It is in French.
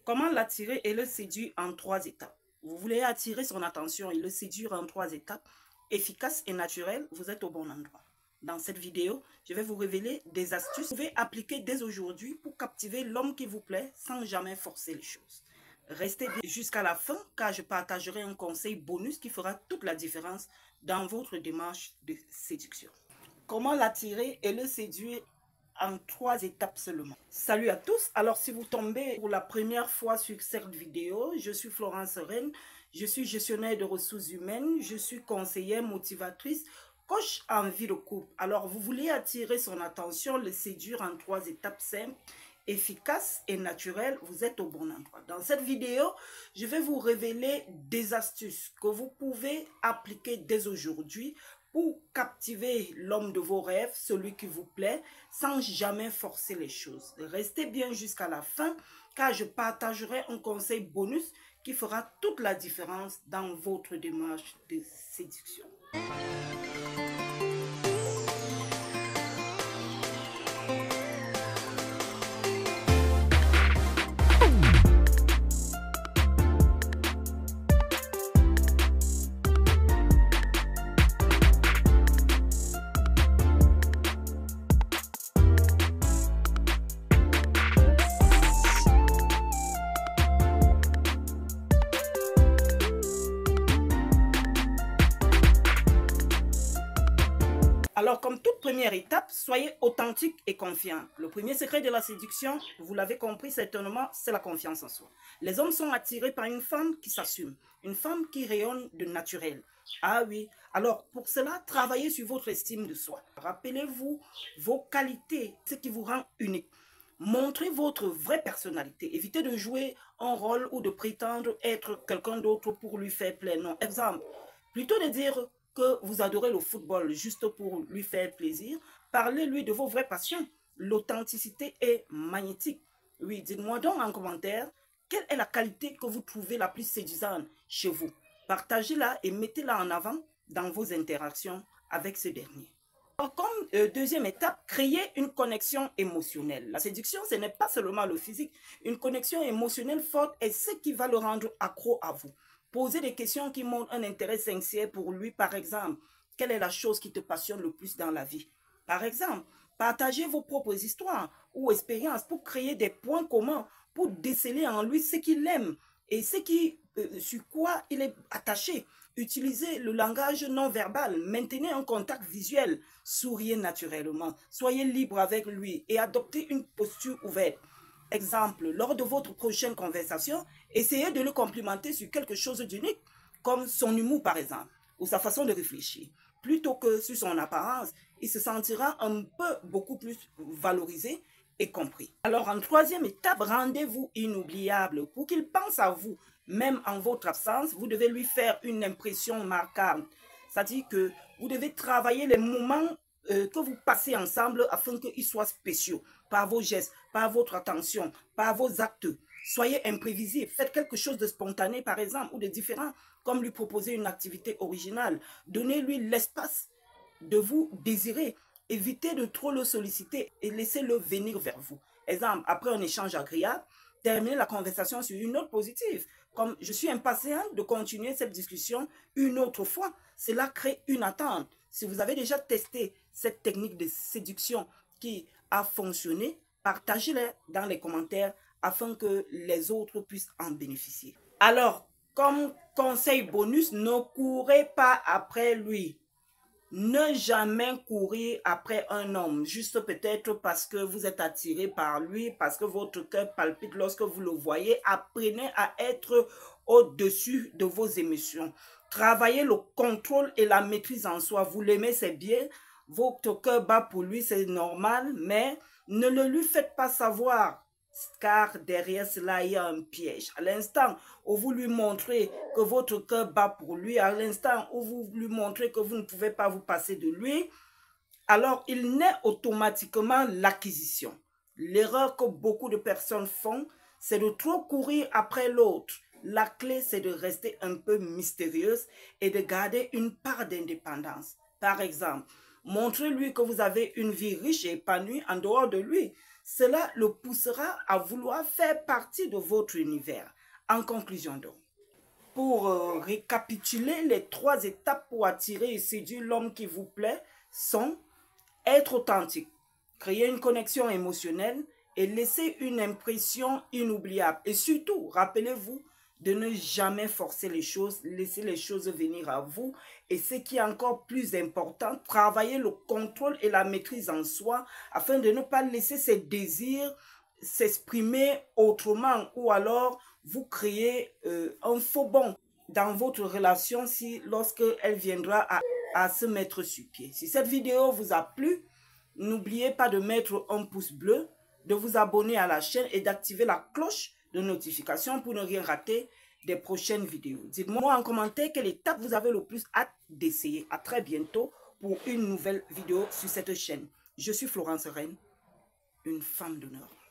Comment l'attirer et le séduire en 3 étapes? Vous voulez attirer son attention et le séduire en 3 étapes, efficaces et naturelles, vous êtes au bon endroit. Dans cette vidéo, je vais vous révéler des astuces que vous pouvez appliquer dès aujourd'hui pour captiver l'homme qui vous plaît sans jamais forcer les choses. Restez bien jusqu'à la fin car je partagerai un conseil bonus qui fera toute la différence dans votre démarche de séduction. Comment l'attirer et le séduire en 3 étapes seulement. Salut à tous, alors si vous tombez pour la première fois sur cette vidéo, je suis Florence Rennes, je suis gestionnaire de ressources humaines, je suis conseillère motivatrice, coach en vie de couple. Alors vous voulez attirer son attention, le séduire en 3 étapes simples, efficaces et naturelles, vous êtes au bon endroit. Dans cette vidéo, je vais vous révéler des astuces que vous pouvez appliquer dès aujourd'hui pour captiver l'homme de vos rêves, celui qui vous plaît, sans jamais forcer les choses. Restez bien jusqu'à la fin, car je partagerai un conseil bonus qui fera toute la différence dans votre démarche de séduction. Alors, comme toute première étape, soyez authentique et confiant. Le premier secret de la séduction, vous l'avez compris certainement, c'est la confiance en soi. Les hommes sont attirés par une femme qui s'assume, une femme qui rayonne de naturel. Ah oui, alors pour cela, travaillez sur votre estime de soi. Rappelez-vous vos qualités, ce qui vous rend unique. Montrez votre vraie personnalité. Évitez de jouer un rôle ou de prétendre être quelqu'un d'autre pour lui faire plaisir. Non, exemple, plutôt de dire que vous adorez le football juste pour lui faire plaisir, parlez-lui de vos vraies passions. L'authenticité est magnétique. Oui, dites-moi donc en commentaire, quelle est la qualité que vous trouvez la plus séduisante chez vous? Partagez-la et mettez-la en avant dans vos interactions avec ce dernier. Alors, comme deuxième étape, créer une connexion émotionnelle. La séduction, ce n'est pas seulement le physique. Une connexion émotionnelle forte est ce qui va le rendre accro à vous. Posez des questions qui montrent un intérêt sincère pour lui. Par exemple, quelle est la chose qui te passionne le plus dans la vie? Par exemple, partagez vos propres histoires ou expériences pour créer des points communs, pour déceler en lui ce qu'il aime et sur quoi il est attaché. Utilisez le langage non verbal, maintenez un contact visuel, souriez naturellement, soyez libre avec lui et adoptez une posture ouverte. Exemple, lors de votre prochaine conversation, essayez de le complimenter sur quelque chose d'unique, comme son humour par exemple, ou sa façon de réfléchir. Plutôt que sur son apparence, il se sentira beaucoup plus valorisé et compris. Alors en troisième étape, rendez-vous inoubliable. Pour qu'il pense à vous, même en votre absence, vous devez lui faire une impression marquante. C'est-à-dire que vous devez travailler les moments que vous passez ensemble afin qu'ils soient spéciaux, par vos gestes, par votre attention, par vos actes. Soyez imprévisible, faites quelque chose de spontané par exemple ou de différent, comme lui proposer une activité originale. Donnez-lui l'espace de vous désirer. Évitez de trop le solliciter et laissez-le venir vers vous. Exemple, après un échange agréable, terminez la conversation sur une note positive. Comme je suis impatiente de continuer cette discussion une autre fois, cela crée une attente. Si vous avez déjà testé cette technique de séduction qui a fonctionné, partagez-la dans les commentaires afin que les autres puissent en bénéficier. Alors, comme conseil bonus, ne courez pas après lui. Ne jamais courir après un homme, juste peut-être parce que vous êtes attiré par lui, parce que votre cœur palpite lorsque vous le voyez. Apprenez à être au-dessus de vos émotions. Travaillez le contrôle et la maîtrise en soi. Vous l'aimez, c'est bien. Votre cœur bat pour lui, c'est normal, mais ne le lui faites pas savoir. Car derrière cela, il y a un piège. À l'instant où vous lui montrez que votre cœur bat pour lui, à l'instant où vous lui montrez que vous ne pouvez pas vous passer de lui, alors il naît automatiquement l'acquisition. L'erreur que beaucoup de personnes font, c'est de trop courir après l'autre. La clé, c'est de rester un peu mystérieuse et de garder une part d'indépendance. Par exemple, montrez-lui que vous avez une vie riche et épanouie en dehors de lui. Cela le poussera à vouloir faire partie de votre univers. En conclusion donc, pour récapituler, les 3 étapes pour attirer et séduire l'homme qui vous plaît sont être authentique, créer une connexion émotionnelle et laisser une impression inoubliable. Et surtout, rappelez-vous de ne jamais forcer les choses, laisser les choses venir à vous. Et ce qui est encore plus important, travailler le contrôle et la maîtrise en soi afin de ne pas laisser ses désirs s'exprimer autrement ou alors vous créez un faux bond dans votre relation lorsque elle viendra à se mettre sur pied. Si cette vidéo vous a plu, n'oubliez pas de mettre un pouce bleu, de vous abonner à la chaîne et d'activer la cloche de notification pour ne rien rater des prochaines vidéos. Dites-moi en commentaire quelle étape vous avez le plus hâte d'essayer. À très bientôt pour une nouvelle vidéo sur cette chaîne. Je suis Florence Reine, une femme d'honneur.